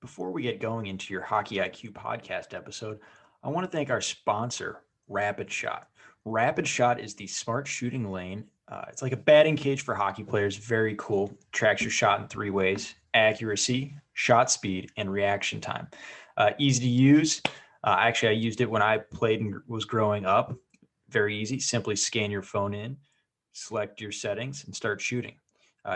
Before we get going into your Hockey IQ podcast episode, I want to thank our sponsor, Rapid Shot. Rapid Shot is the smart shooting lane. It's like a batting cage for hockey players. Very cool. Tracks your shot in 3 ways: accuracy, shot speed, and reaction time. Easy to use. Actually, I used it when I played and was growing up. Very easy. Simply scan your phone in, select your settings, and start shooting.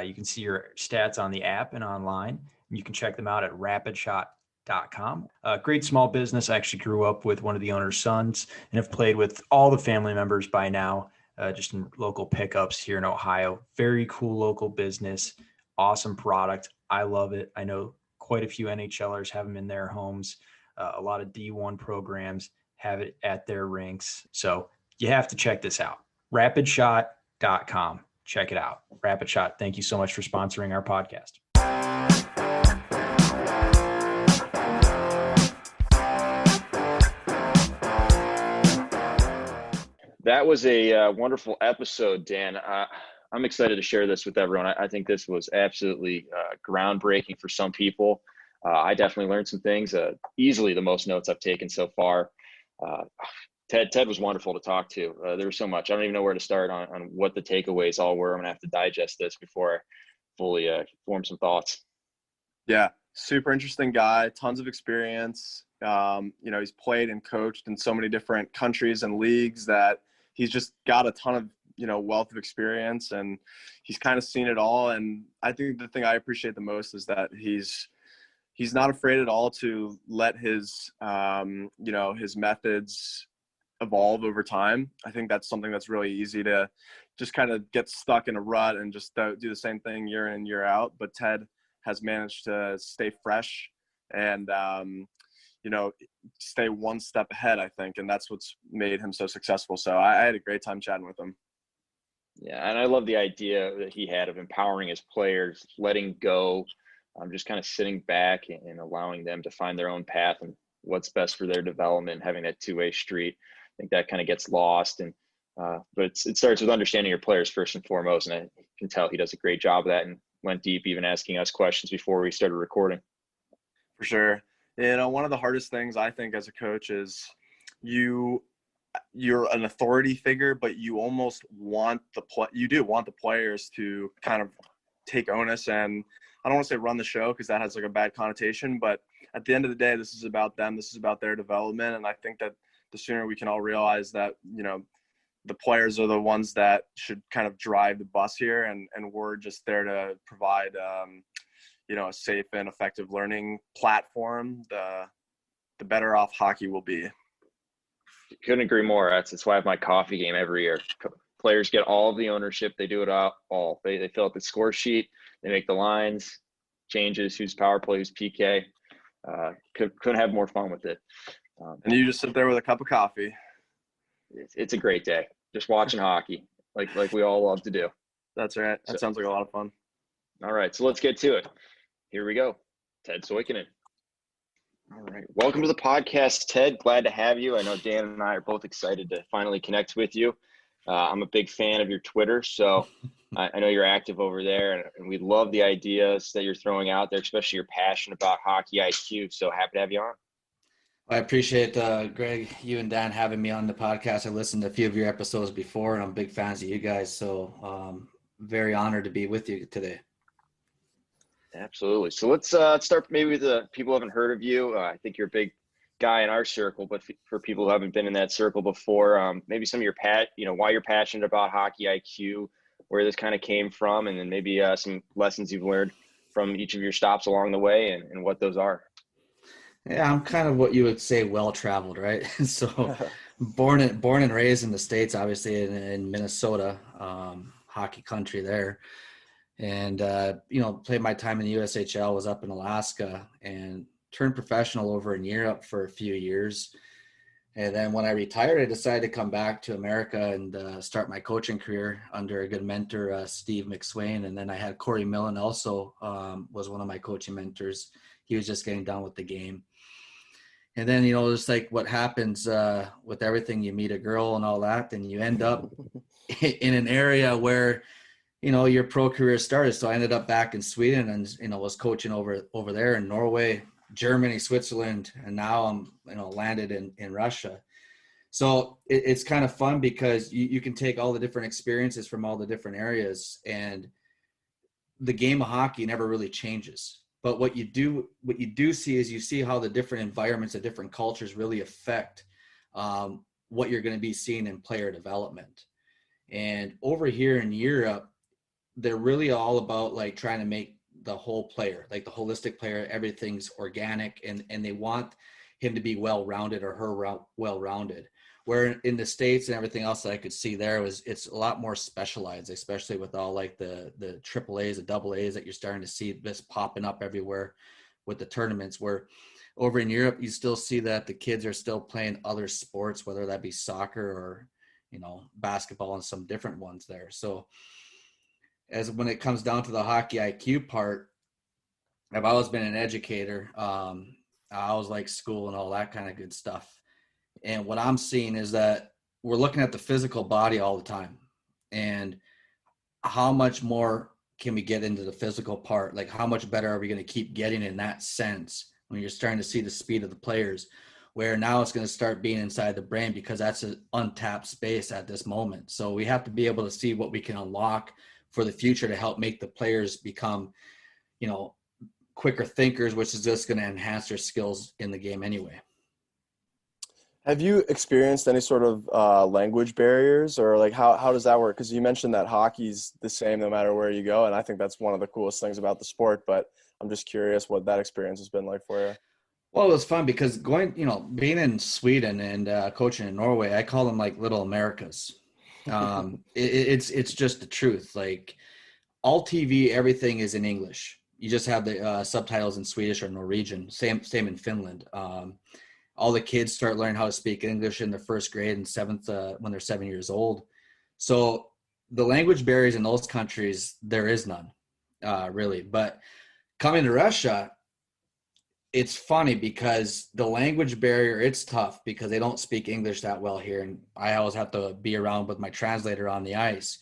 You can see your stats on the app and online. You can check them out at rapidshot.com. Great small business. I actually grew up with one of the owner's sons and have played with all the family members by now, just in local pickups here in Ohio. Very cool local business. Awesome product. I love it. I know quite a few NHLers have them in their homes. A lot of D1 programs have it at their rinks. So you have to check this out. Rapidshot.com. Check it out. Rapid Shot, thank you so much for sponsoring our podcast. That was a wonderful episode, Dan. I'm excited to share this with everyone. I think this was absolutely groundbreaking for some people. I definitely learned some things, easily the most notes I've taken so far. Ted was wonderful to talk to. There was so much. I don't even know where to start on what the takeaways all were. I'm going to have to digest this before I fully form some thoughts. Yeah, super interesting guy, tons of experience. He's played and coached in so many different countries and leagues that he's just got a ton of, wealth of experience, and he's kind of seen it all. And I think the thing I appreciate the most is that he's not afraid at all to let his, his methods evolve over time. I think that's something that's really easy to just kind of get stuck in a rut and just do the same thing year in, year out. But Ted has managed to stay fresh and, stay one step ahead, I think. And that's what's made him so successful. So I had a great time chatting with him. Yeah. And I love the idea that he had of empowering his players, letting go, just kind of sitting back and allowing them to find their own path and what's best for their development, having that two-way street. I think that kind of gets lost, but it starts with understanding your players first and foremost. And I can tell he does a great job of that and went deep, even asking us questions before we started recording. For sure. One of the hardest things I think as a coach is you're an authority figure, but you almost want the players to kind of take onus, and I don't want to say run the show because that has like a bad connotation, but at the end of the day, this is about them. This is about their development. And I think that the sooner we can all realize that, the players are the ones that should kind of drive the bus here, and we're just there to provide, a safe and effective learning platform, the better off hockey will be. Couldn't agree more. That's why I have my coffee game every year. Players get all of the ownership. They do it all. They fill out the score sheet. They make the lines, changes, who's power play, who's PK. Couldn't have more fun with it. And you just sit there with a cup of coffee. It's a great day. Just watching hockey, like we all love to do. That's right. That sounds like a lot of fun. All right, so let's get to it. Here we go. Ted Suihkonen. All right. Welcome to the podcast, Ted. Glad to have you. I know Dan and I are both excited to finally connect with you. I'm a big fan of your Twitter, so I know you're active over there, and we love the ideas that you're throwing out there, especially your passion about Hockey IQ. So happy to have you on. I appreciate, Greg, you and Dan having me on the podcast. I listened to a few of your episodes before, and I'm big fans of you guys. So very honored to be with you today. Absolutely. So let's start maybe with the people who haven't heard of you. I think you're a big guy in our circle, but for people who haven't been in that circle before, maybe some of your why you're passionate about Hockey IQ, where this kind of came from, and then maybe some lessons you've learned from each of your stops along the way and what those are. Yeah, I'm kind of what you would say well-traveled, right? So born and raised in the States, obviously in Minnesota, hockey country there. And, played my time in the USHL, was up in Alaska, and turned professional over in Europe for a few years. And then when I retired, I decided to come back to America and start my coaching career under a good mentor, Steve McSwain. And then I had Corey Millen also was one of my coaching mentors. He was just getting done with the game. And then, just like what happens with everything, you meet a girl and all that, and you end up in an area where, your pro career started. So I ended up back in Sweden and, was coaching over there in Norway, Germany, Switzerland, and now I'm, landed in Russia. So it's kind of fun because you can take all the different experiences from all the different areas, and the game of hockey never really changes. But what you do see is you see how the different environments, the different cultures really affect what you're going to be seeing in player development. And over here in Europe, they're really all about like trying to make the whole player, like the holistic player, everything's organic, and they want him to be well-rounded or her well-rounded. Where in the States and everything else that I could see there it's a lot more specialized, especially with all like the triple A's, the double A's that you're starting to see this popping up everywhere with the tournaments. Where over in Europe, you still see that the kids are still playing other sports, whether that be soccer or, basketball and some different ones there. So as when it comes down to the hockey IQ part, I've always been an educator. I always like school and all that kind of good stuff. And what I'm seeing is that we're looking at the physical body all the time, and how much more can we get into the physical part? Like how much better are we going to keep getting in that sense when you're starting to see the speed of the players, where now it's going to start being inside the brain because that's an untapped space at this moment. So we have to be able to see what we can unlock for the future to help make the players become, quicker thinkers, which is just going to enhance their skills in the game anyway. Have you experienced any sort of language barriers, or like how does that work? Because you mentioned that hockey's the same no matter where you go, and I think that's one of the coolest things about the sport. But I'm just curious what that experience has been like for you. Well, it was fun because being in Sweden and coaching in Norway, I call them like little Americas. It's just the truth. Like all TV, everything is in English. You just have the subtitles in Swedish or Norwegian. Same in Finland. All the kids start learning how to speak English in their first grade and seventh when they're 7 years old. So the language barriers in those countries, there is none, really. But coming to Russia, it's funny because the language barrier, it's tough because they don't speak English that well here. And I always have to be around with my translator on the ice.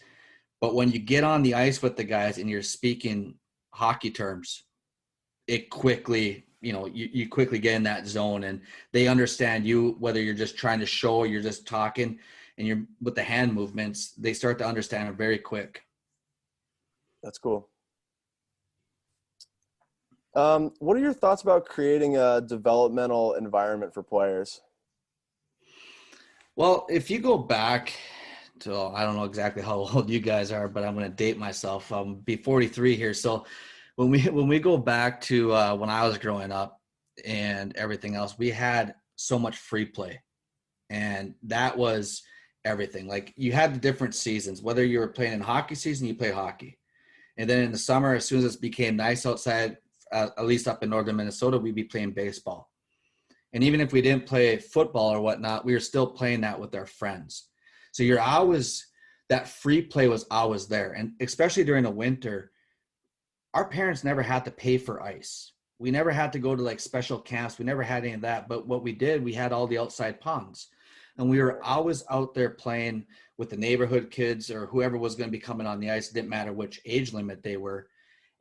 But when you get on the ice with the guys and you're speaking hockey terms, it quickly, you quickly get in that zone, and they understand you, whether you're just trying to show or you're just talking, and you're with the hand movements, they start to understand it very quick. That's cool. What are your thoughts about creating a developmental environment for players? Well, if you go back to, I don't know exactly how old you guys are, but I'm going to date myself. I'll be 43 here. So when we go back to when I was growing up and everything else, we had so much free play, and that was everything. Like you had the different seasons, whether you were playing in hockey season, you play hockey. And then in the summer, as soon as it became nice outside, at least up in northern Minnesota, we'd be playing baseball. And even if we didn't play football or whatnot, we were still playing that with our friends. So that free play was always there. And especially during the winter, our parents never had to pay for ice. We never had to go to like special camps. We never had any of that. But what we did, we had all the outside ponds. And we were always out there playing with the neighborhood kids or whoever was going to be coming on the ice. It didn't matter which age limit they were.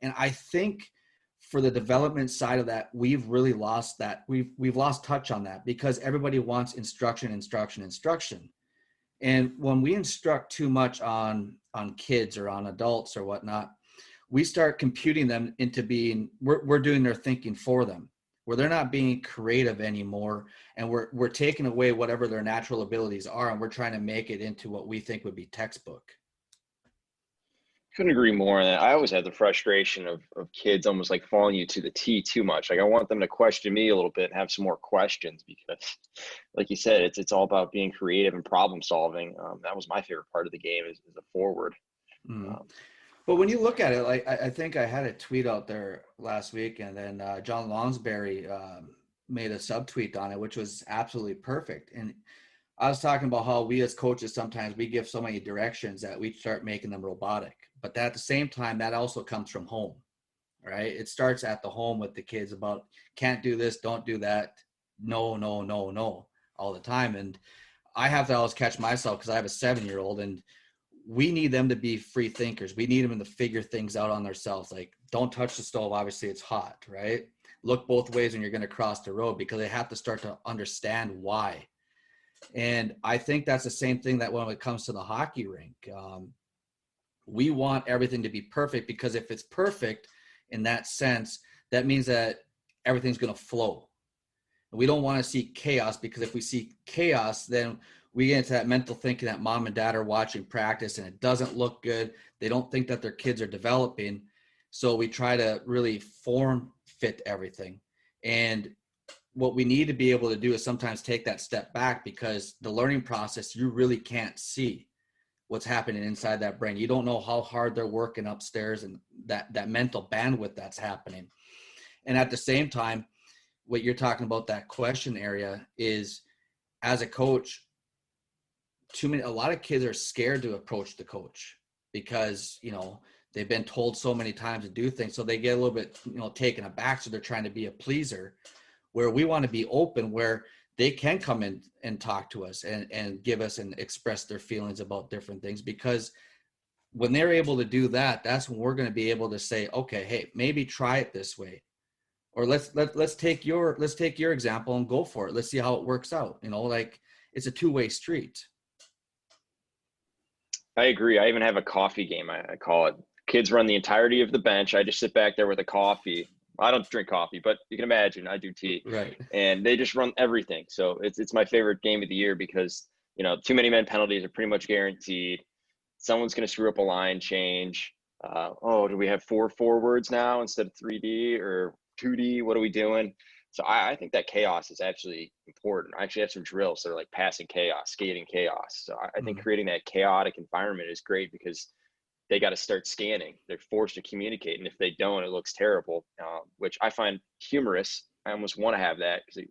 And I think for the development side of that, we've really lost that. We've lost touch on that because everybody wants instruction. And when we instruct too much on kids or on adults or whatnot, we start computing them into being, we're doing their thinking for them, where they're not being creative anymore. And we're taking away whatever their natural abilities are, and we're trying to make it into what we think would be textbook. Couldn't agree more. And I always had the frustration of kids almost like following you to the T too much. Like I want them to question me a little bit and have some more questions because, like you said, it's all about being creative and problem solving. That was my favorite part of the game is a forward. But when you look at it, like I think I had a tweet out there last week, and then John Longsberry made a subtweet on it, which was absolutely perfect. And I was talking about how we as coaches, sometimes we give so many directions that we start making them robotic. But at the same time, that also comes from home, right? It starts at the home with the kids about can't do this, don't do that, no, all the time. And I have to always catch myself because I have a 7-year-old, and we need them to be free thinkers. We need them to figure things out on themselves. Like, don't touch the stove. Obviously, it's hot, right? look both ways when you're going to cross the road, because they have to start to understand why. And I think that's the same thing that when it comes to the hockey rink, we want everything to be perfect, because if it's perfect in that sense, that means that everything's going to flow. We don't want to see chaos, because if we see chaos, then we get into that mental thinking that mom and dad are watching practice and it doesn't look good. They don't think that their kids are developing. So we try to really form fit everything. And what we need to be able to do is sometimes take that step back, because the learning process, you really can't see what's happening inside that brain. You don't know how hard they're working upstairs and that mental bandwidth that's happening. And at the same time, what you're talking about, that question area, is as a coach, a lot of kids are scared to approach the coach, because, they've been told so many times to do things. So they get a little bit, taken aback. So they're trying to be a pleaser, where we want to be open, where they can come in and talk to us and give us and express their feelings about different things. Because when they're able to do that, that's when we're going to be able to say, okay, hey, maybe try it this way. Or let's take your example and go for it. Let's see how it works out. It's a two-way street. I agree. I even have a coffee game, I call it. Kids run the entirety of the bench. I just sit back there with a coffee. I don't drink coffee, but you can imagine I do tea. Right. And they just run everything. So it's my favorite game of the year, because, too many men penalties are pretty much guaranteed. Someone's going to screw up a line change. Do we have 4 forwards now instead of 3D or 2D? What are we doing? So I think that chaos is actually important. I actually have some drills that are like passing chaos, skating chaos. So I think creating that chaotic environment is great, because they got to start scanning. They're forced to communicate. And if they don't, it looks terrible, which I find humorous. I almost want to have that, because it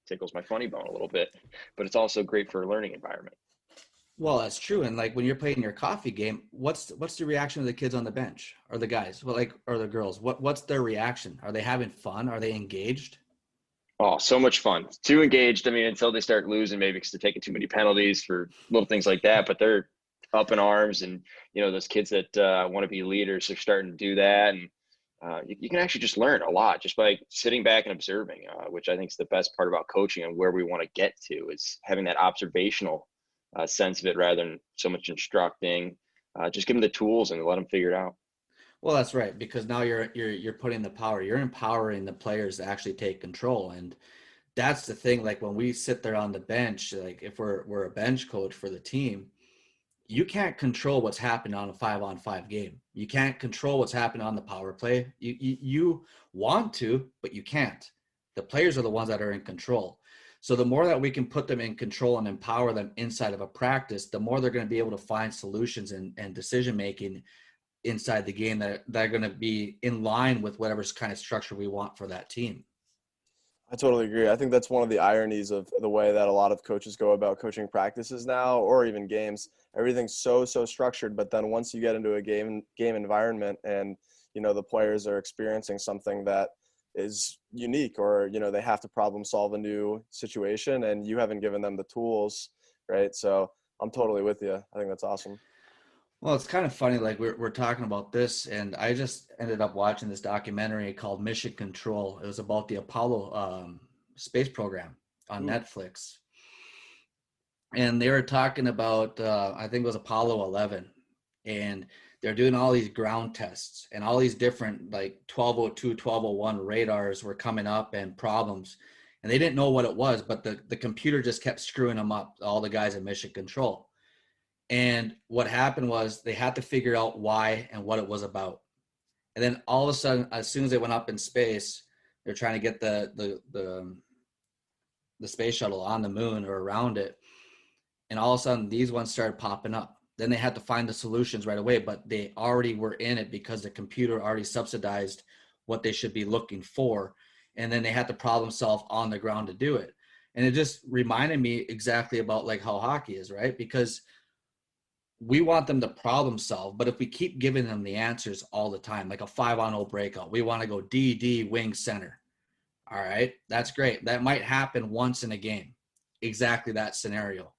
tickles my funny bone a little bit, but it's also great for a learning environment. Well, that's true. And when you're playing your coffee game, what's the reaction of the kids on the bench, or the guys, or the girls? What's their reaction? Are they having fun? Are they engaged? Oh, so much fun. Too engaged. I mean, until they start losing, maybe because they're taking too many penalties for little things like that, but they're up in arms. And, those kids that want to be leaders are starting to do that. And you can actually just learn a lot just by sitting back and observing, which I think is the best part about coaching, and where we want to get to is having that observational sense of it, rather than so much instructing. Just give them the tools and let them figure it out. Well, that's right, because now you're putting the power, you're empowering the players to actually take control. And that's the thing. When we sit there on the bench, if we're a bench coach for the team, you can't control what's happening on a 5-on-5 game. You can't control what's happening on the power play. You want to, but you can't. The players are the ones that are in control. So the more that we can put them in control and empower them inside of a practice, the more they're going to be able to find solutions and decision-making inside the game that are going to be in line with whatever kind of structure we want for that team. I totally agree. I think that's one of the ironies of the way that a lot of coaches go about coaching practices now, or even games. Everything's so structured, but then once you get into a game environment and, the players are experiencing something that is unique, or, they have to problem solve a new situation, and you haven't given them the tools, right? So I'm totally with you. I think that's awesome. Well, it's kind of funny, we're talking about this, and I just ended up watching this documentary called Mission Control. It was about the Apollo space program on Netflix. And they were talking about, I think it was Apollo 11, and they're doing all these ground tests, and all these different 1202, 1201 radars were coming up and problems. And they didn't know what it was, but the computer just kept screwing them up, all the guys in Mission Control. And what happened was they had to figure out why and what it was about. And then all of a sudden, as soon as they went up in space, they're trying to get the space shuttle on the moon or around it. And all of a sudden, these ones started popping up. Then they had to find the solutions right away, but they already were in it because the computer already subsidized what they should be looking for. And then they had to problem solve on the ground to do it. And it just reminded me exactly about how hockey is, right? Because we want them to problem solve, but if we keep giving them the answers all the time, like a 5-on-0 breakout, we want to go DD wing center. All right, that's great. That might happen once in a game, exactly that scenario.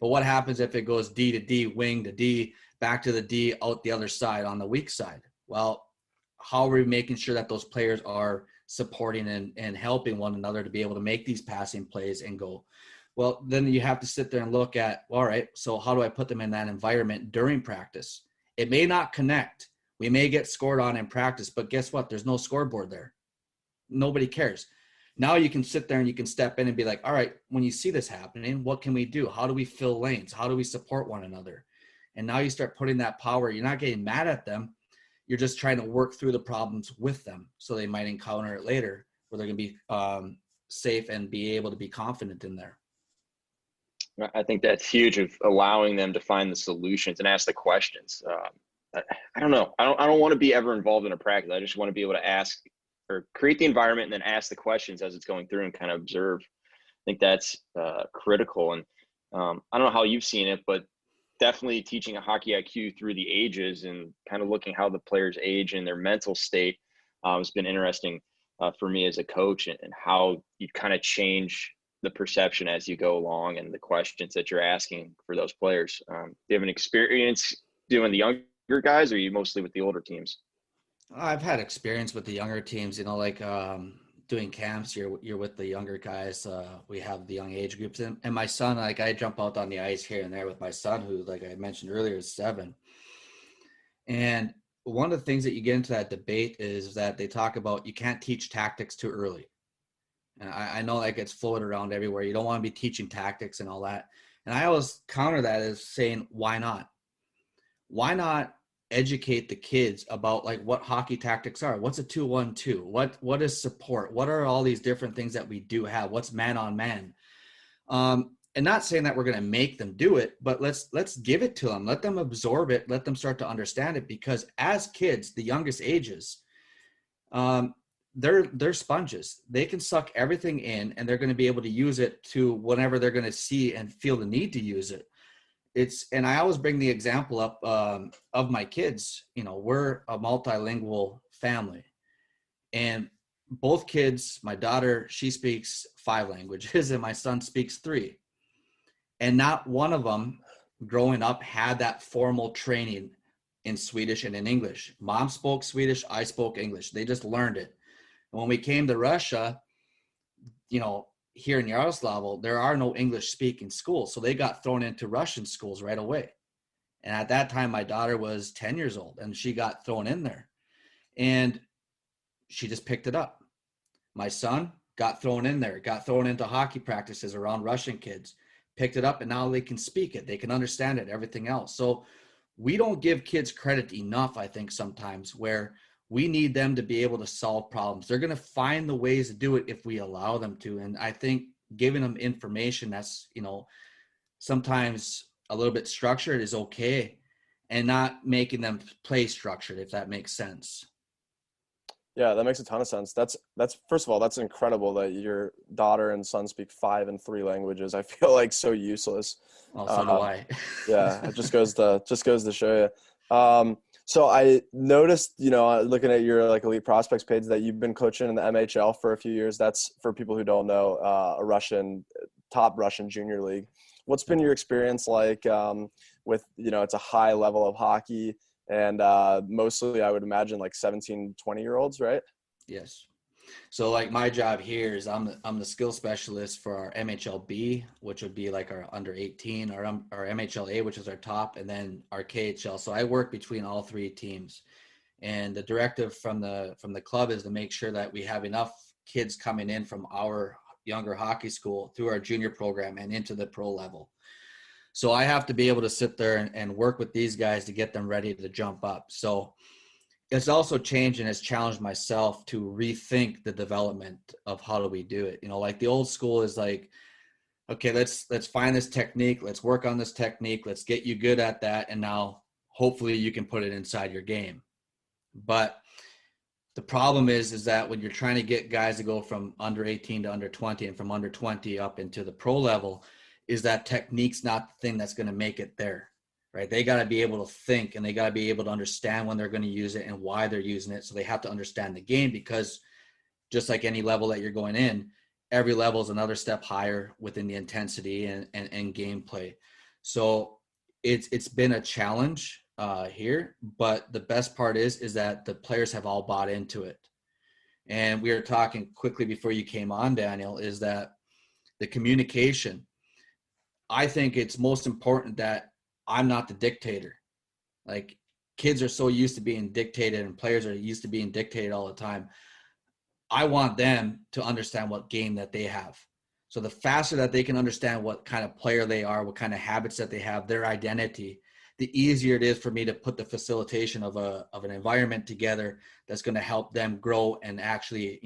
But what happens if it goes D to D, wing to D, back to the D, out the other side on the weak side? Well, how are we making sure that those players are supporting and helping one another to be able to make these passing plays and go. Well, then you have to sit there and look at, all right, so how do I put them in that environment during practice? It may not connect. We may get scored on in practice, but guess what? There's no scoreboard there. Nobody cares. Now you can sit there and you can step in and be like, all right, when you see this happening, what can we do? How do we fill lanes? How do we support one another? And now you start putting that power. You're not getting mad at them. You're just trying to work through the problems with them. So they might encounter it later where they're going to be safe and be able to be confident in there. I think that's huge, of allowing them to find the solutions and ask the questions. I don't know. I don't want to be ever involved in a practice. I just want to be able to ask or create the environment and then ask the questions as it's going through and kind of observe. I think that's critical. And I don't know how you've seen it, but definitely teaching a hockey IQ through the ages and kind of looking how the players age and their mental state has been interesting for me as a coach, and how you kind of change the perception as you go along and the questions that you're asking for those players. Do you have an experience doing the younger guys, or are you mostly with the older teams? I've had experience with the younger teams, like doing camps. You're with the younger guys. We have the young age groups, and my son, like I jump out on the ice here and there with my son, who, like I mentioned earlier, is 7. And one of the things that you get into that debate is that they talk about you can't teach tactics too early. And I know that gets floated around everywhere. You don't want to be teaching tactics and all that. And I always counter that as saying, why not? Why not educate the kids about like what hockey tactics are? What's a 2-1-2? What is support? What are all these different things that we do have? What's man on man? And not saying that we're going to make them do it, but let's give it to them. Let them absorb it. Let them start to understand it, because as kids, the youngest ages, they're sponges. They can suck everything in, and they're going to be able to use it to whenever they're going to see and feel the need to use it. And I always bring the example up of my kids. We're a multilingual family, and both kids, my daughter, she speaks 5 languages, and my son speaks 3. And not one of them growing up had that formal training in Swedish and in English. Mom spoke Swedish, I spoke English. They just learned it. And when we came to Russia, here in Yaroslaval, there are no English speaking schools. So they got thrown into Russian schools right away. And at that time, my daughter was 10 years old, and she got thrown in there, and she just picked it up. My son got thrown in there, got thrown into hockey practices around Russian kids, picked it up, and now they can speak it. They can understand it, everything else. So we don't give kids credit enough, I think, sometimes, where we need them to be able to solve problems. They're going to find the ways to do it if we allow them to. And I think giving them information that's, sometimes a little bit structured is okay, and not making them play structured, if that makes sense. Yeah, that makes a ton of sense. That's first of all, that's incredible that your daughter and son speak 5 and 3 languages. I feel like so useless. Well, so do I. Yeah, it just goes to show you. So I noticed, looking at your like elite prospects page, that you've been coaching in the MHL for a few years. That's, for people who don't know, a top Russian junior league. What's been your experience like with, it's a high level of hockey, and mostly I would imagine like 17, 20-year-olds, right? Yes. So like my job here is I'm the skill specialist for our MHLB, which would be like our under 18, our MHLA, which is our top, and then our KHL. So I work between all 3 teams, and the directive from the club is to make sure that we have enough kids coming in from our younger hockey school through our junior program and into the pro level. So I have to be able to sit there and work with these guys to get them ready to jump up. So it's also changed and has challenged myself to rethink the development of how do we do it. Like the old school is like, okay, let's find this technique. Let's work on this technique. Let's get you good at that. And now hopefully you can put it inside your game. But the problem is that when you're trying to get guys to go from under 18 to under 20 and from under 20 up into the pro level, is that technique's not the thing that's going to make it there. Right? They got to be able to think, and they got to be able to understand when they're going to use it and why they're using it. So they have to understand the game, because just like any level that you're going in, every level is another step higher within the intensity and gameplay. So it's been a challenge here, but the best part is that the players have all bought into it. And we were talking quickly before you came on, Daniel, is that the communication, I think it's most important that I'm not the dictator. Like, kids are so used to being dictated and players are used to being dictated all the time. I want them to understand what game that they have. So the faster that they can understand what kind of player they are, what kind of habits that they have, their identity, the easier it is for me to put the facilitation of an environment together that's going to help them grow and actually,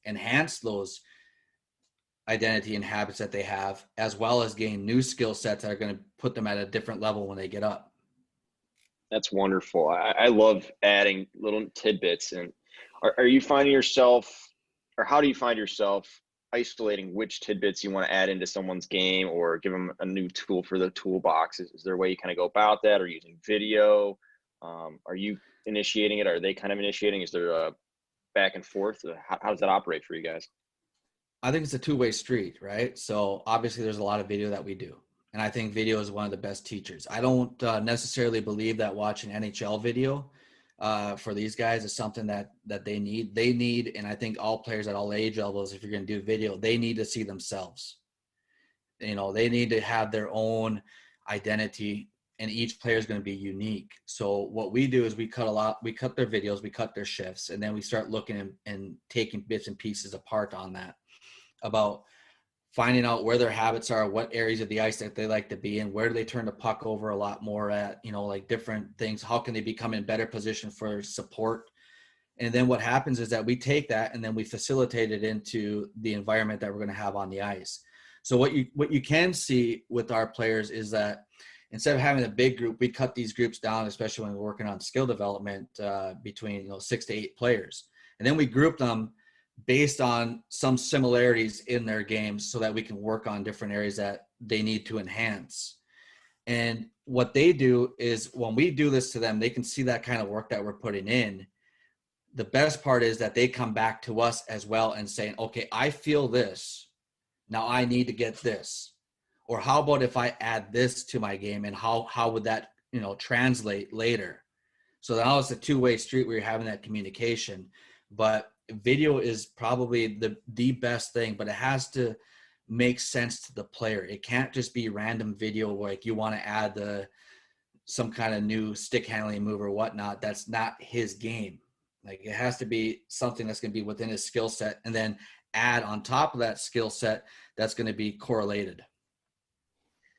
enhance those identity and habits that they have, as well as gain new skill sets that are going to put them at a different level when they get up. That's wonderful. I love adding little tidbits. And are you finding yourself, or how do you find yourself isolating which tidbits you want to add into someone's game or give them a new tool for the toolbox? Is there a way you kind of go about that, or using video? Are you initiating it? Are they kind of initiating? Is there a back and forth? How does that operate for you guys? I think it's a two-way street, right? So obviously there's a lot of video that we do. And I think video is one of the best teachers. I don't necessarily believe that watching NHL video for these guys is something that they need. They need, and I think all players at all age levels, if you're going to do video, they need to see themselves. They need to have their own identity, and each player is going to be unique. So what we do is we cut their videos, we cut their shifts, and then we start looking and taking bits and pieces apart on that, about finding out where their habits are, what areas of the ice that they like to be in, where do they turn the puck over a lot more at, like different things. How can they become in better position for support? And then what happens is that we take that and then we facilitate it into the environment that we're going to have on the ice. So what you can see with our players is that instead of having a big group, we cut these groups down, especially when we're working on skill development between 6 to 8 players. And then we group them based on some similarities in their games so that we can work on different areas that they need to enhance. And what they do is when we do this to them, they can see that kind of work that we're putting in. The best part is that they come back to us as well and saying, okay, I feel this. Now I need to get this. Or how about if I add this to my game, and how would that, translate later? So now it's a two-way street where you're having that communication. But video is probably the best thing, but it has to make sense to the player. It can't just be random video like you want to add some kind of new stick handling move or whatnot. That's not his game. Like, it has to be something that's going to be within his skill set, and then add on top of that skill set that's going to be correlated.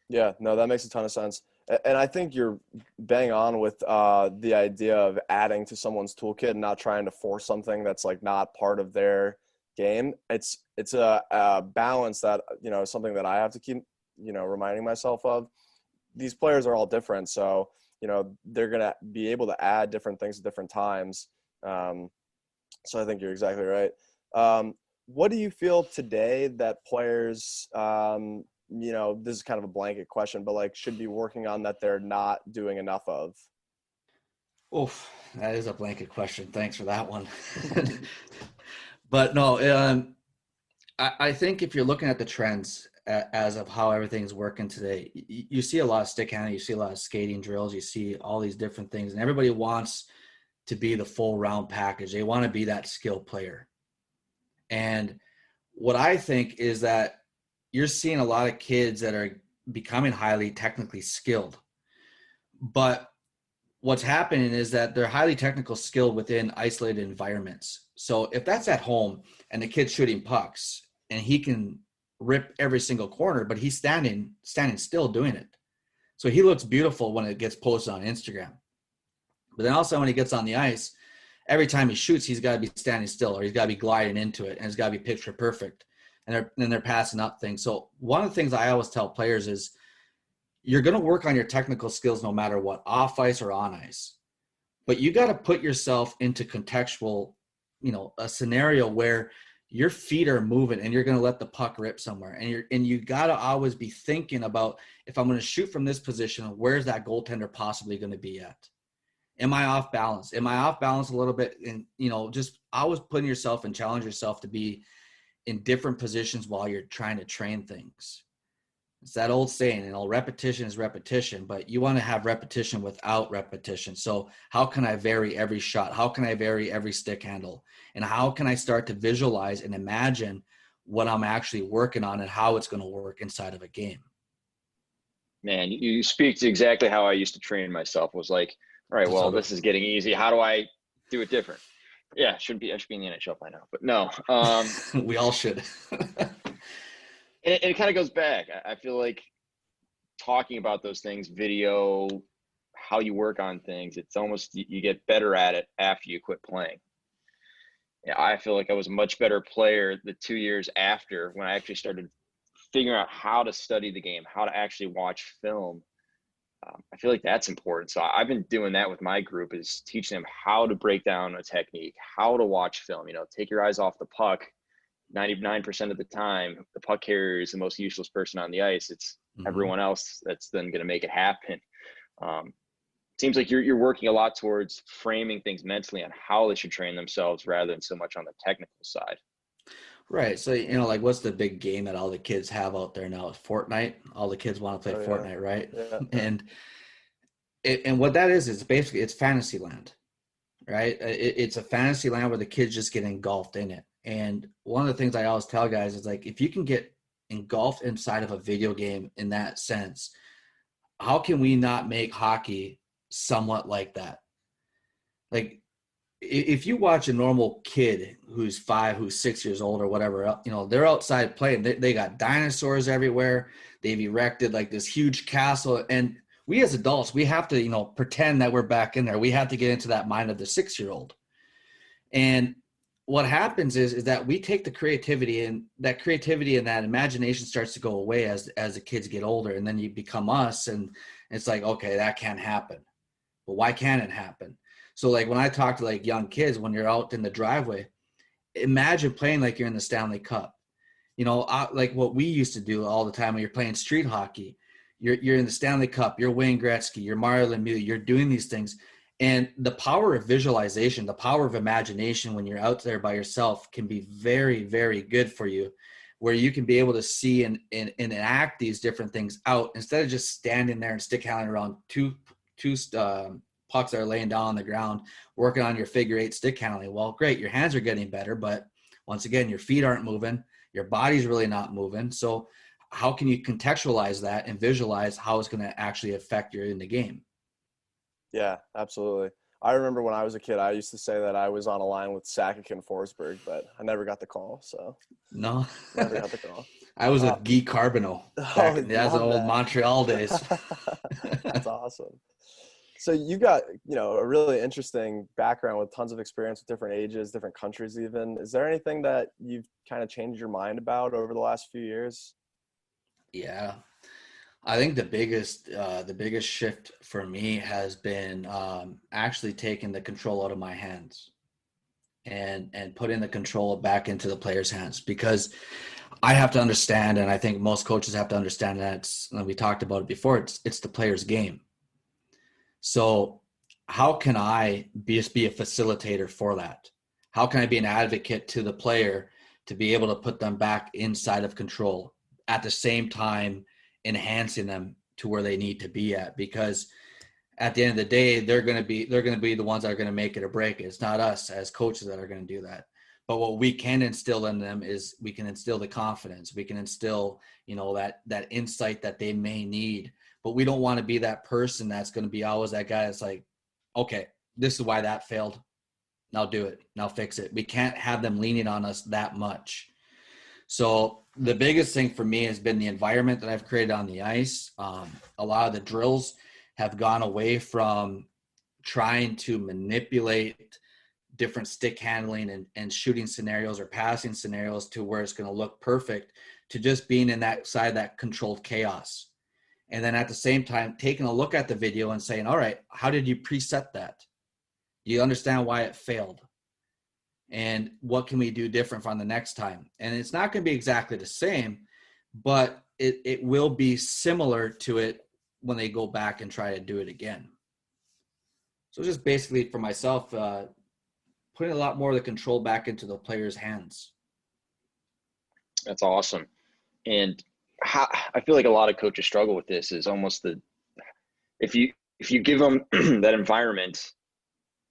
Yeah, no, that makes a ton of sense. And I think you're bang on with the idea of adding to someone's toolkit and not trying to force something that's like not part of their game. It's a balance that, something that I have to keep, reminding myself of. These players are all different. So, they're going to be able to add different things at different times. So I think you're exactly right. What do you feel today that players, this is kind of a blanket question, but like should be working on that they're not doing enough of? Oof, that is a blanket question. Thanks for that one. But no, I think if you're looking at the trends as of how everything's working today, you see a lot of stick handling, you see a lot of skating drills, you see all these different things, and everybody wants to be the full round package. They want to be that skilled player. And what I think is that you're seeing a lot of kids that are becoming highly technically skilled. But what's happening is that they're highly technical skilled within isolated environments. So if that's at home and the kid's shooting pucks and he can rip every single corner, but he's standing still doing it. So he looks beautiful when it gets posted on Instagram. But then also when he gets on the ice, every time he shoots, he's got to be standing still, or he's got to be gliding into it, and it's got to be picture perfect. And they're passing up things. So one of the things I always tell players is you're going to work on your technical skills no matter what, off ice or on ice. But you got to put yourself into contextual, a scenario where your feet are moving and you're going to let the puck rip somewhere. And you got to always be thinking about, if I'm going to shoot from this position, where's that goaltender possibly going to be at? Am I off balance? Am I off balance a little bit? And, just always putting yourself and challenge yourself to be in different positions while you're trying to train things. It's that old saying, repetition is repetition, but you want to have repetition without repetition. So how can I vary every shot? How can I vary every stick handle? And how can I start to visualize and imagine what I'm actually working on and how it's going to work inside of a game? Man, you speak to exactly how I used to train myself. Was like, all right, well, this is getting easy. How do I do it different? Yeah, I should be in the NHL by now, but no. We all should. And it kind of goes back. I feel like talking about those things, video, how you work on things, it's almost, you get better at it after you quit playing. Yeah, I feel like I was a much better player the 2 years after, when I actually started figuring out how to study the game, how to actually watch film. I feel like that's important. So I've been doing that with my group, is teaching them how to break down a technique, how to watch film. Take your eyes off the puck. 99% of the time, the puck carrier is the most useless person on the ice. It's everyone else that's then going to make it happen. Seems like you're working a lot towards framing things mentally on how they should train themselves rather than so much on the technical side. Right. So, like, what's the big game that all the kids have out there now? Fortnite. All the kids want to play Fortnite, right? Yeah. And what that is basically, it's fantasy land, right? It's a fantasy land where the kids just get engulfed in it. And one of the things I always tell guys is, like, if you can get engulfed inside of a video game in that sense, how can we not make hockey somewhat like that? Like, if you watch a normal kid who's 5, who's 6 years old or whatever, they're outside playing. They got dinosaurs everywhere. They've erected like this huge castle. And we as adults, we have to, pretend that we're back in there. We have to get into that mind of the 6-year-old. And what happens is that we take the creativity, and that imagination starts to go away as the kids get older, and then you become us, and it's like, okay, that can't happen. But why can't it happen? So, like, when I talk to like young kids, when you're out in the driveway, imagine playing like you're in the Stanley Cup. Like what we used to do all the time when you're playing street hockey. You're in the Stanley Cup. You're Wayne Gretzky. You're Mario Lemieux. You're doing these things. And the power of visualization, the power of imagination when you're out there by yourself can be very, very good for you, where you can be able to see and enact these different things out instead of just standing there and stick handling around two pucks that are laying down on the ground, working on your figure 8 stick handling. Well, great, your hands are getting better, but once again, your feet aren't moving, your body's really not moving. So how can you contextualize that and visualize how it's going to actually affect you in the game? Yeah, absolutely. I remember when I was a kid, I used to say that I was on a line with Sakic and Forsberg, but I never got the call. So no, never got the call. I was with Guy Carbonneau. That's the old Montreal days. That's awesome. So you got, a really interesting background with tons of experience with different ages, different countries even. Is there anything that you've kind of changed your mind about over the last few years? Yeah. I think the biggest shift for me has been actually taking the control out of my hands and putting the control back into the player's hands, because I have to understand, and I think most coaches have to understand that, and we talked about it before, it's the player's game. So how can I just be a facilitator for that? How can I be an advocate to the player to be able to put them back inside of control, at the same time enhancing them to where they need to be at? Because at the end of the day, they're going to be the ones that are going to make it or break it. It's not us as coaches that are going to do that. But what we can instill in them is we can instill the confidence. We can instill, that insight that they may need. But we don't want to be that person that's going to be always that guy that's like, okay, this is why that failed. Now do it. Now fix it. We can't have them leaning on us that much. So the biggest thing for me has been the environment that I've created on the ice. A lot of the drills have gone away from trying to manipulate different stick handling and shooting scenarios or passing scenarios to where it's going to look perfect, to just being in that side of that controlled chaos. And then at the same time, taking a look at the video and saying, all right, how did you preset that? Do you understand why it failed? And what can we do different from the next time? And it's not going to be exactly the same, but it will be similar to it when they go back and try to do it again. So just basically for myself, putting a lot more of the control back into the player's hands. That's awesome. And how, I feel like a lot of coaches struggle with this is almost if you give them that environment,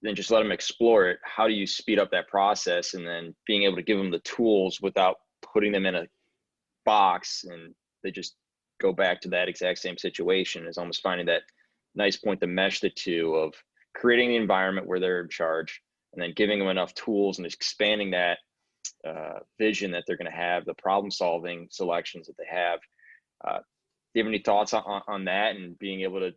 then just let them explore it. How do you speed up that process? And then being able to give them the tools without putting them in a box and they just go back to that exact same situation, is almost finding that nice point to mesh the two of creating the environment where they're in charge and then giving them enough tools and expanding that vision that they're going to have, the problem solving selections that they have. Do you have any thoughts on that, and being able to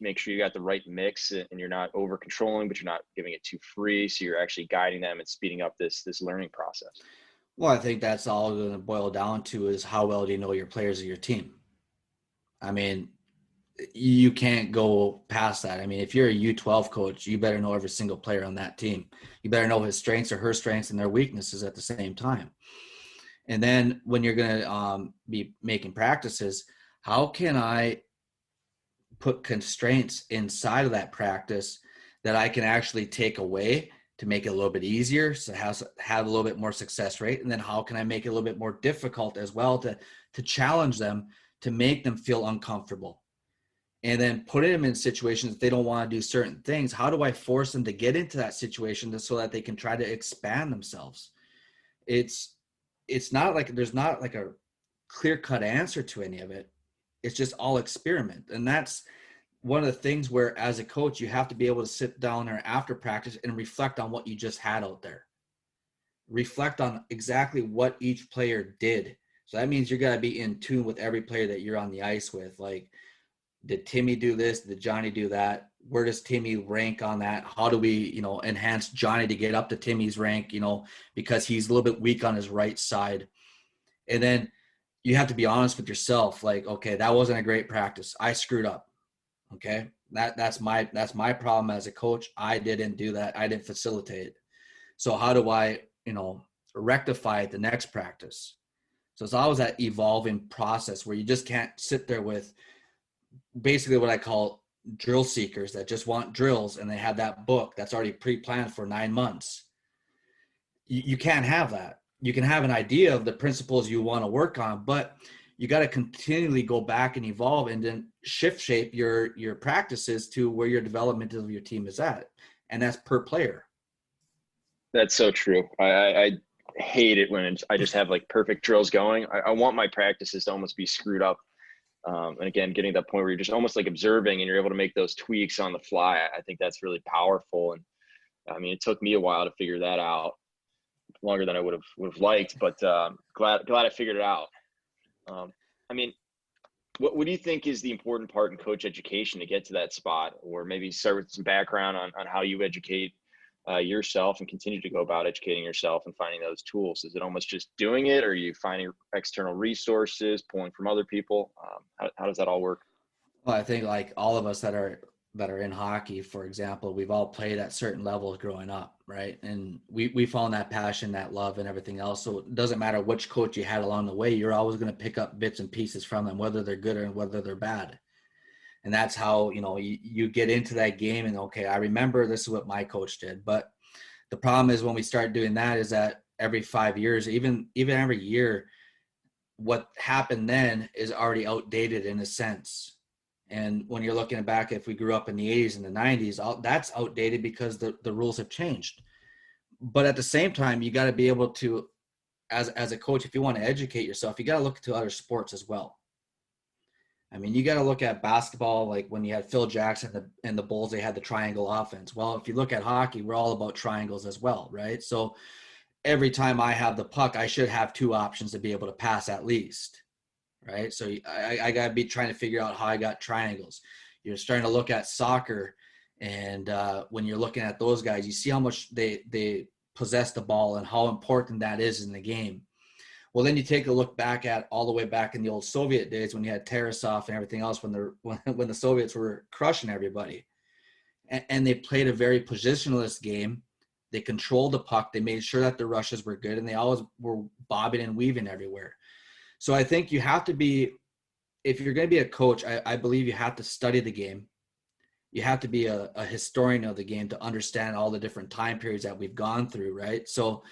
make sure you got the right mix and you're not over controlling, but you're not giving it too free, so you're actually guiding them and speeding up this learning process? Well, I think that's all going to boil down to is how well do you know your players of your team? I mean, you can't go past that. I mean, if you're a U12 coach, you better know every single player on that team. You better know his strengths or her strengths and their weaknesses at the same time. And then when you're going to be making practices, how can I put constraints inside of that practice that I can actually take away to make it a little bit easier, so have a little bit more success rate? And then how can I make it a little bit more difficult as well to challenge them, to make them feel uncomfortable? And then putting them in situations if they don't want to do certain things, how do I force them to get into that situation so that they can try to expand themselves? It's not like there's not like a clear-cut answer to any of it. It's just all experiment. And that's one of the things where, as a coach, you have to be able to sit down there after practice and reflect on what you just had out there. Reflect on exactly what each player did. So that means you're got to be in tune with every player that you're on the ice with. Like, did Timmy do this? Did Johnny do that? Where does Timmy rank on that? How do we, enhance Johnny to get up to Timmy's rank, because he's a little bit weak on his right side. And then you have to be honest with yourself. Like, okay, that wasn't a great practice. I screwed up. Okay. That's my problem as a coach. I didn't do that. I didn't facilitate it. So how do I, rectify it the next practice? So it's always that evolving process where you just can't sit there with basically what I call drill seekers that just want drills and they have that book that's already pre-planned for 9 months. You can't have that. You can have an idea of the principles you want to work on, but you got to continually go back and evolve and then shape your practices to where your development of your team is at. And that's per player. That's so true. I hate it when I just have like perfect drills going. I want my practices to almost be screwed up. And again, getting to that point where you're just almost like observing and you're able to make those tweaks on the fly. I think that's really powerful. And I mean, it took me a while to figure that out, longer than I would have liked, but glad I figured it out. I mean, what do you think is the important part in coach education to get to that spot? Or maybe start with some background on how you educate yourself and continue to go about educating yourself and finding those tools. Is it almost just doing it, or are you finding external resources, pulling from other people? How does that all work? Well, I think like all of us that are in hockey, for example, we've all played at certain levels growing up, right? And we found that passion, that love, and everything else. So it doesn't matter which coach you had along the way, you're always going to pick up bits and pieces from them, whether they're good or whether they're bad. And that's how, you get into that game and, okay, I remember this is what my coach did. But the problem is when we start doing that is that every 5 years, even every year, what happened then is already outdated in a sense. And when you're looking back, if we grew up in the 80s and the 90s, that's outdated because the rules have changed. But at the same time, you got to be able to, as a coach, if you want to educate yourself, you got to look to other sports as well. I mean, you got to look at basketball, like when you had Phil Jackson and the Bulls, they had the triangle offense. Well, if you look at hockey, we're all about triangles as well, right? So every time I have the puck, I should have two options to be able to pass at least, right? So I got to be trying to figure out how I got triangles. You're starting to look at soccer, and when you're looking at those guys, you see how much they possess the ball and how important that is in the game. Well, then you take a look back at all the way back in the old Soviet days when you had Tarasov and everything else, when the Soviets were crushing everybody. And they played a very positionless game. They controlled the puck. They made sure that the rushes were good, and they always were bobbing and weaving everywhere. So I think you have to be, if you're going to be a coach, I believe you have to study the game. You have to be a historian of the game to understand all the different time periods that we've gone through, right? So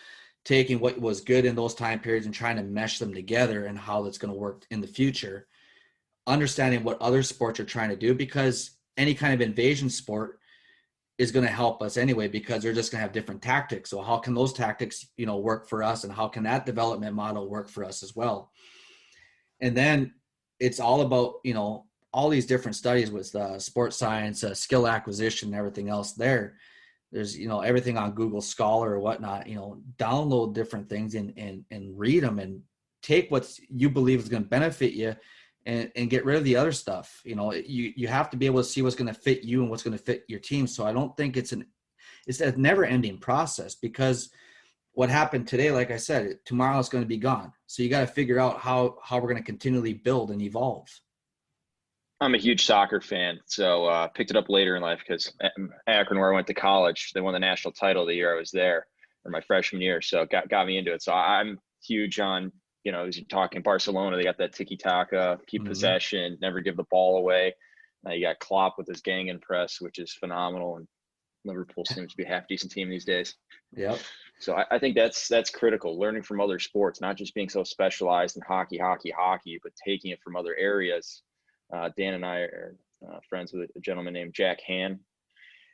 taking what was good in those time periods and trying to mesh them together and how that's going to work in the future, understanding what other sports are trying to do, because any kind of invasion sport is going to help us anyway, because they're just going to have different tactics. So how can those tactics, work for us, and how can that development model work for us as well? And then it's all about, all these different studies with sports science, skill acquisition, and everything else there. There's, everything on Google Scholar or whatnot, download different things and read them and take what you believe is going to benefit you and get rid of the other stuff. You have to be able to see what's going to fit you and what's going to fit your team. So I don't think it's a never ending process, because what happened today, like I said, tomorrow is going to be gone. So you got to figure out how we're going to continually build and evolve. I'm a huge soccer fan, so picked it up later in life because Akron, where I went to college, they won the national title the year I was there, or my freshman year. So got me into it. So I'm huge on, as you're talking Barcelona, they got that tiki-taka, keep possession, never give the ball away. You got Klopp with his gang and press, which is phenomenal. And Liverpool seems to be a half-decent team these days. Yep. So I think that's critical, learning from other sports, not just being so specialized in hockey, but taking it from other areas. Dan and I are friends with a gentleman named Jack Han,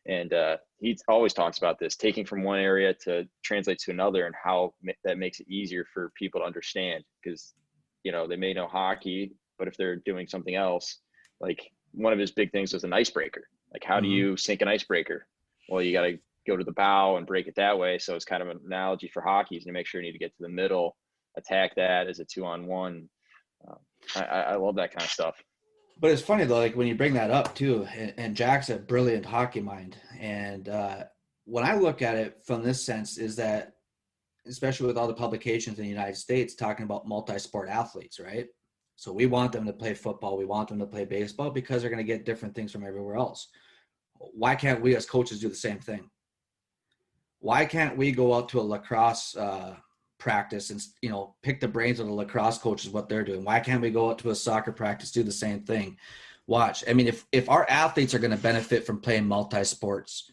and he always talks about this, taking from one area to translate to another, and how that makes it easier for people to understand, because they may know hockey, but if they're doing something else, like one of his big things was an icebreaker. Like, how do you sink an icebreaker? Well, you got to go to the bow and break it that way. So it's kind of an analogy for hockey, is to make sure you need to get to the middle, attack that as a 2-on-1. I love that kind of stuff. But it's funny though, like when you bring that up too, and Jack's a brilliant hockey mind. And when I look at it from this sense is that, especially with all the publications in the United States talking about multi-sport athletes, right? So we want them to play football, we want them to play baseball, because they're going to get different things from everywhere else. Why can't we as coaches do the same thing? Why can't we go out to a lacrosse practice and pick the brains of the lacrosse coaches, what they're doing? Why can't we go out to a soccer practice, do the same thing? Watch. I mean, if our athletes are going to benefit from playing multi-sports,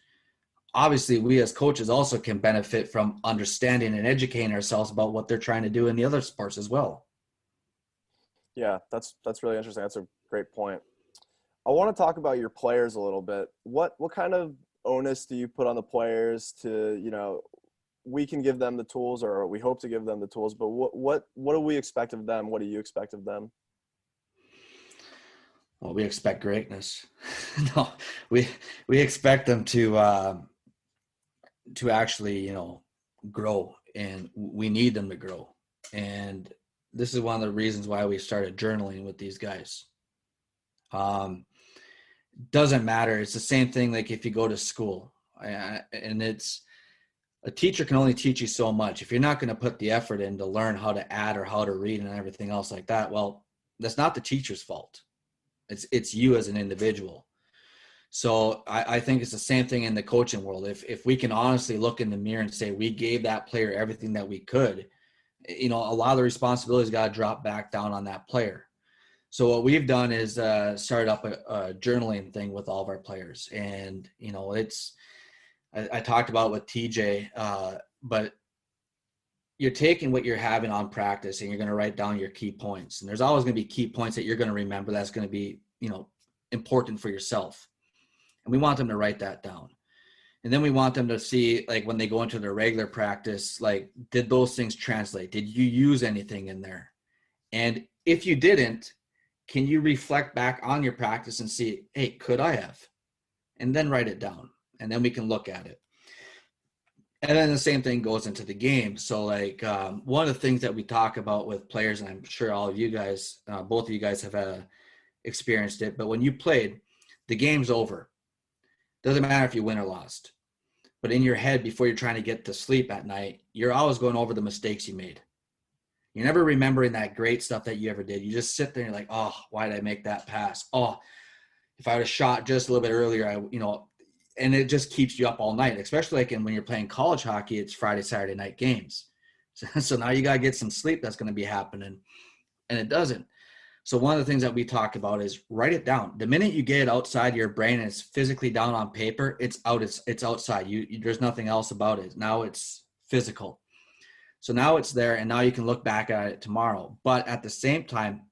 obviously we as coaches also can benefit from understanding and educating ourselves about what they're trying to do in the other sports as well. Yeah, that's really interesting. That's a great point. I want to talk about your players a little bit. What kind of onus do you put on the players to, we can give them the tools, or we hope to give them the tools, but what do we expect of them? What do you expect of them? Well, we expect greatness. No, we expect them to actually, grow, and we need them to grow. And this is one of the reasons why we started journaling with these guys. Doesn't matter. It's the same thing. Like if you go to school, and it's, a teacher can only teach you so much. If you're not going to put the effort in to learn how to add or how to read and everything else like that, well, that's not the teacher's fault. It's you as an individual. So I think it's the same thing in the coaching world. If we can honestly look in the mirror and say we gave that player everything that we could, a lot of the responsibilities got to drop back down on that player. So what we've done is started up a journaling thing with all of our players. And, I talked about it with TJ, but you're taking what you're having on practice and you're going to write down your key points. And there's always going to be key points that you're going to remember that's going to be, important for yourself. And we want them to write that down. And then we want them to see, like, when they go into their regular practice, like, did those things translate? Did you use anything in there? And if you didn't, can you reflect back on your practice and see, hey, could I have? And then write it down. And then we can look at it. And then the same thing goes into the game. So like one of the things that we talk about with players, and I'm sure all of you guys, both of you guys have experienced it, but when you played, the game's over. Doesn't matter if you win or lost. But in your head, before you're trying to get to sleep at night, you're always going over the mistakes you made. You're never remembering that great stuff that you ever did. You just sit there and you're like, oh, why did I make that pass? Oh, if I would have shot just a little bit earlier, and it just keeps you up all night, especially like when you're playing college hockey, it's Friday, Saturday night games. So now you got to get some sleep that's going to be happening, and it doesn't. So one of the things that we talk about is write it down. The minute you get it outside your brain and it's physically down on paper, it's out. It's outside. There's nothing else about it. Now it's physical. So now it's there, and now you can look back at it tomorrow. But at the same time,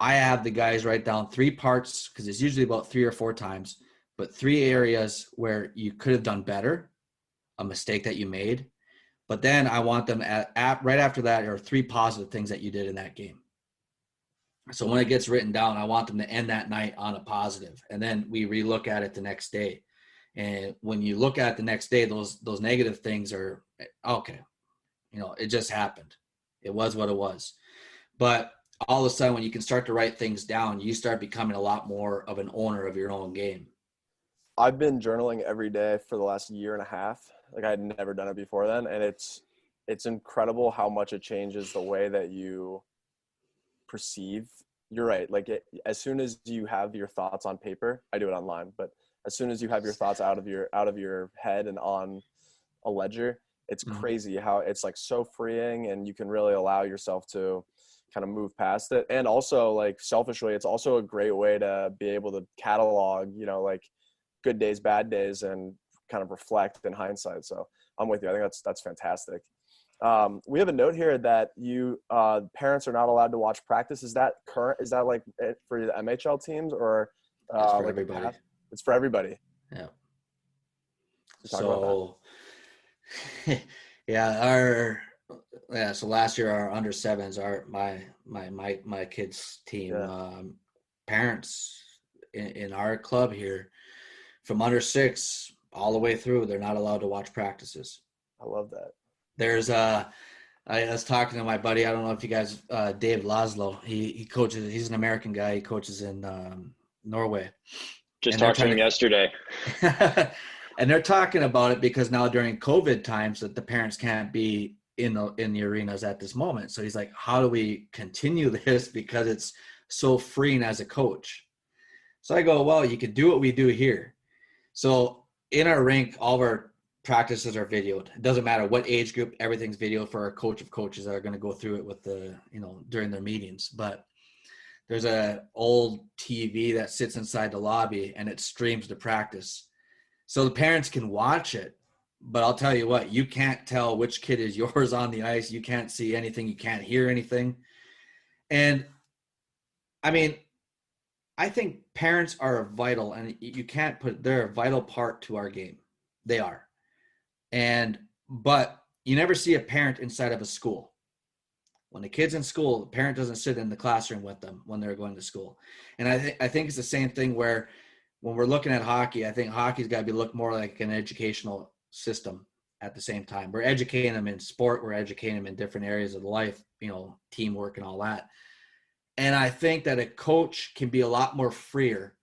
I have the guys write down 3 parts, because it's usually about 3 or 4 times, but 3 areas where you could have done better, a mistake that you made. But then I want them right after that are 3 positive things that you did in that game. So when it gets written down, I want them to end that night on a positive, and then we relook at it the next day. And when you look at it the next day, those negative things are okay. It just happened. It was what it was. But all of a sudden, when you can start to write things down, you start becoming a lot more of an owner of your own game. I've been journaling every day for the last year and a half. Like I had never done it before then. And it's incredible how much it changes the way that you perceive. You're right. Like as soon as you have your thoughts on paper, I do it online, but as soon as you have your thoughts out of your head and on a ledger, it's crazy how it's like so freeing, and you can really allow yourself to kind of move past it. And also, like, selfishly, it's also a great way to be able to catalog, like good days, bad days, and kind of reflect in hindsight. So I'm with you. I think that's fantastic. We have a note here that parents are not allowed to watch practice. Is that current? Is that like for the MHL teams, or it's for like everybody? It's for everybody. Yeah. So yeah, so last year our under 7s, my kids team, parents in our club here from under 6 all the way through, they're not allowed to watch practices. I love that. There's I was talking to my buddy, I don't know if you guys, Dave Laszlo, he coaches, he's an American guy, he coaches in Norway. Just talked to him yesterday. And they're talking about it because now during COVID times that the parents can't be in the arenas at this moment. So he's like, how do we continue this? Because it's so freeing as a coach. So I go, well, you could do what we do here. So in our rink, all of our practices are videoed. It doesn't matter what age group, everything's video for our coach of coaches that are going to go through it with during their meetings. But there's a old TV that sits inside the lobby and it streams the practice. So the parents can watch it, but I'll tell you what, you can't tell which kid is yours on the ice. You can't see anything. You can't hear anything. And I mean, I think parents are vital, and they're a vital part to our game. They are. But you never see a parent inside of a school. When the kid's in school, the parent doesn't sit in the classroom with them when they're going to school. And I think it's the same thing where when we're looking at hockey, I think hockey's got to be looked more like an educational system at the same time. We're educating them in sport. We're educating them in different areas of life, teamwork and all that. And I think that a coach can be a lot more freer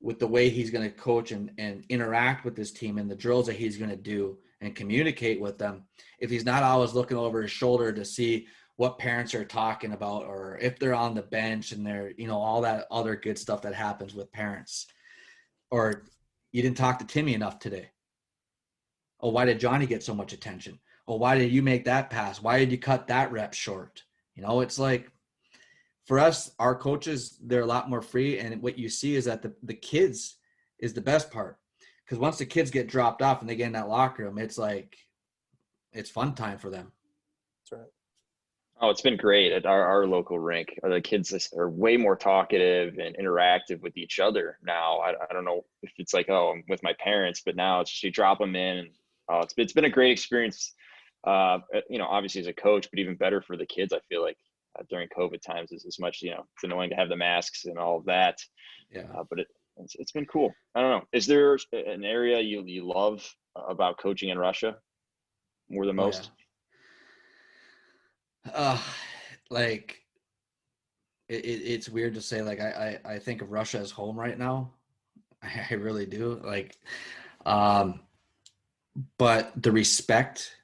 with the way he's going to coach and interact with his team and the drills that he's going to do and communicate with them, if he's not always looking over his shoulder to see what parents are talking about, or if they're on the bench and they're, all that other good stuff that happens with parents. Or you didn't talk to Timmy enough today. Oh, why did Johnny get so much attention? Oh, why did you make that pass? Why did you cut that rep short? It's like, for us, our coaches, they're a lot more free. And what you see is that the kids is the best part. Because once the kids get dropped off and they get in that locker room, it's like, it's fun time for them. That's right. Oh, it's been great at our local rink. The kids are way more talkative and interactive with each other now. I don't know if it's like, I'm with my parents, but now it's just you drop them in. And it's been a great experience, obviously as a coach, but even better for the kids, I feel like. During COVID times, as much, it's annoying to have the masks and all of that. Yeah. But it's been cool. I don't know. Is there an area you love about coaching in Russia more than most? Yeah. Like it's weird to say, like, I think of Russia as home right now. I really do. Like, but the respect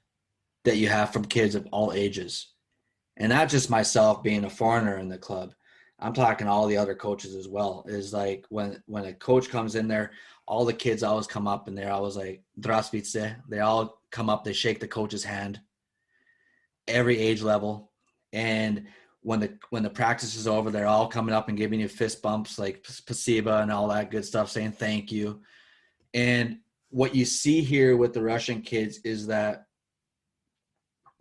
that you have from kids of all ages, and not just myself being a foreigner in the club, I'm talking all the other coaches as well, is like when a coach comes in there, all the kids always come up and they're always like, Здравствуйте. They all come up, they shake the coach's hand, every age level. And when the practice is over, they're all coming up and giving you fist bumps, like spasiba and all that good stuff, saying thank you. And what you see here with the Russian kids is that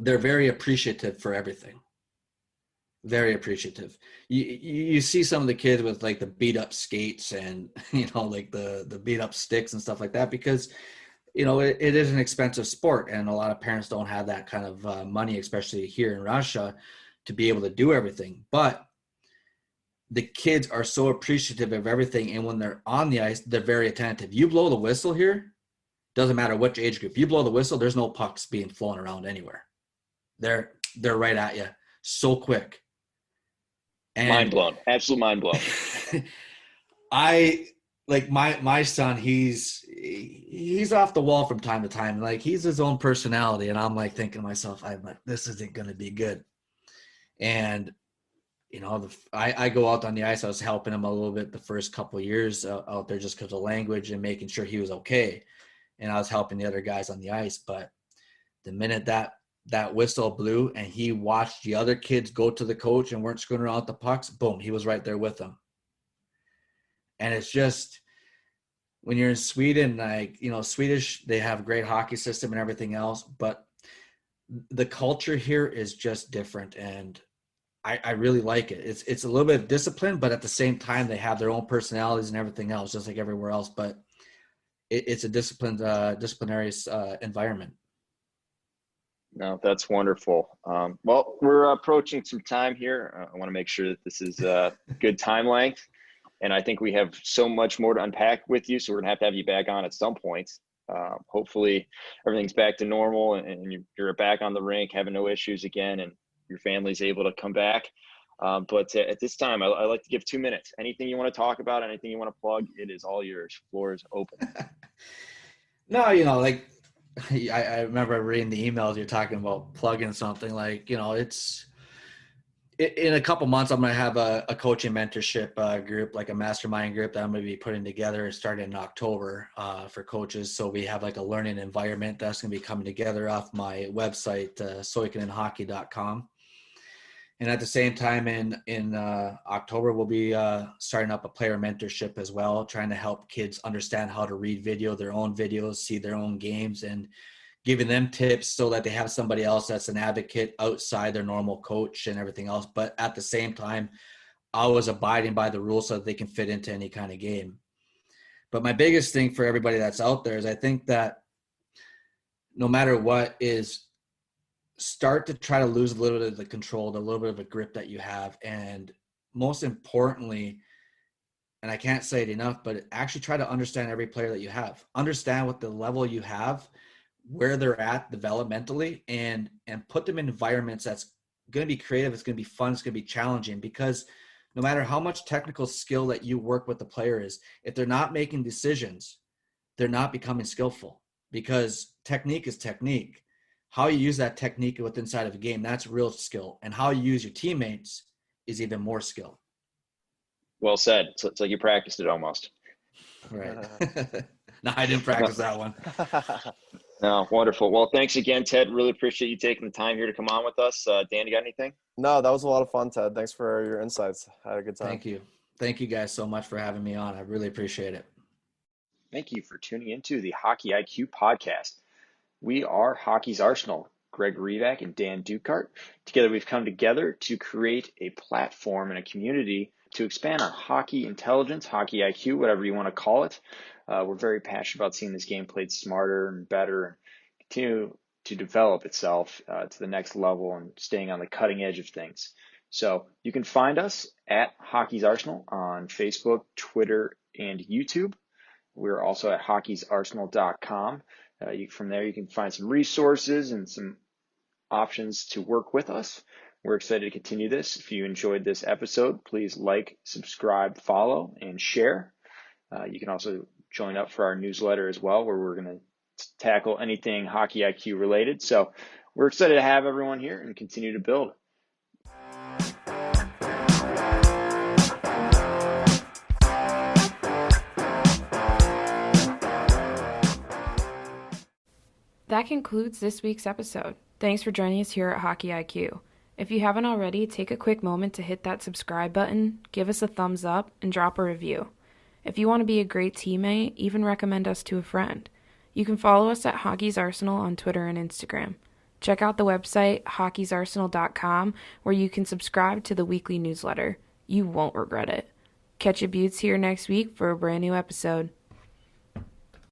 they're very appreciative for everything. Very appreciative. You see some of the kids with like the beat up skates and, like the beat up sticks and stuff like that, because, it is an expensive sport, and a lot of parents don't have that kind of money, especially here in Russia, to be able to do everything. But the kids are so appreciative of everything. And when they're on the ice, they're very attentive. You blow the whistle here, doesn't matter which age group. You blow the whistle, there's no pucks being flown around anywhere. They're right at you so quick. And mind blown. Absolute mind blown. I like my son, he's off the wall from time to time. Like, he's his own personality. And I'm like thinking to myself, I'm like, this isn't going to be good. And, I go out on the ice. I was helping him a little bit the first couple of years out there just because of language and making sure he was okay. And I was helping the other guys on the ice. But the minute that whistle blew and he watched the other kids go to the coach and weren't screwing around with the pucks, boom, he was right there with them. And it's just, when you're in Sweden, like, Swedish, they have a great hockey system and everything else, but the culture here is just different. And I really like it. It's a little bit of discipline, but at the same time, they have their own personalities and everything else, just like everywhere else. But it's a disciplinary environment. No, that's wonderful. Well, we're approaching some time here. I want to make sure that this is a good time length. And I think we have so much more to unpack with you. So we're going to have you back on at some point. Hopefully everything's back to normal and you're back on the rink, having no issues again, and your family's able to come back. But at this time, I like to give 2 minutes. Anything you want to talk about, anything you want to plug, it is all yours. Floor is open. No, like, I remember reading the emails, you're talking about plugging something, like, it's in a couple months, I'm going to have a coaching mentorship group, like a mastermind group that I'm going to be putting together starting in October for coaches. So we have like a learning environment that's going to be coming together off my website, suihkonenhockey.com. And at the same time in October, we'll be starting up a player mentorship as well, trying to help kids understand how to read their own videos, see their own games, and giving them tips so that they have somebody else that's an advocate outside their normal coach and everything else. But at the same time, always abiding by the rules so that they can fit into any kind of game. But my biggest thing for everybody that's out there is I think that no matter what is, start to try to lose a little bit of the control, a little bit of a grip that you have. And most importantly, and I can't say it enough, but actually try to understand every player that you have. Understand what the level you have, where they're at developmentally, and put them in environments that's going to be creative. It's going to be fun. It's going to be challenging, because no matter how much technical skill that you work with the player is, if they're not making decisions, they're not becoming skillful, because technique is technique. How you use that technique within inside of a game, that's real skill. And how you use your teammates is even more skill. Well said. So it's like you practiced it almost. Right. No, I didn't practice that one. No, wonderful. Well, thanks again, Ted. Really appreciate you taking the time here to come on with us. Dan, you got anything? No, that was a lot of fun, Ted. Thanks for your insights. I had a good time. Thank you. Thank you guys so much for having me on. I really appreciate it. Thank you for tuning into the Hockey IQ podcast. We are Hockey's Arsenal, Greg Revac and Dan Dukart. Together, we've come together to create a platform and a community to expand on hockey intelligence, hockey IQ, whatever you want to call it. We're very passionate about seeing this game played smarter and better and continue to develop itself to the next level and staying on the cutting edge of things. So you can find us at Hockey's Arsenal on Facebook, Twitter, and YouTube. We're also at hockeysarsenal.com. From there, you can find some resources and some options to work with us. We're excited to continue this. If you enjoyed this episode, please like, subscribe, follow, and share. You can also join up for our newsletter as well, where we're going to tackle anything Hockey IQ related. So we're excited to have everyone here and continue to build. That concludes this week's episode. Thanks for joining us here at Hockey IQ. If you haven't already, take a quick moment to hit that subscribe button, give us a thumbs up, and drop a review. If you want to be a great teammate, even recommend us to a friend. You can follow us at Hockey's Arsenal on Twitter and Instagram. Check out the website hockeysarsenal.com where you can subscribe to the weekly newsletter. You won't regret it. Catch your buttes here next week for a brand new episode.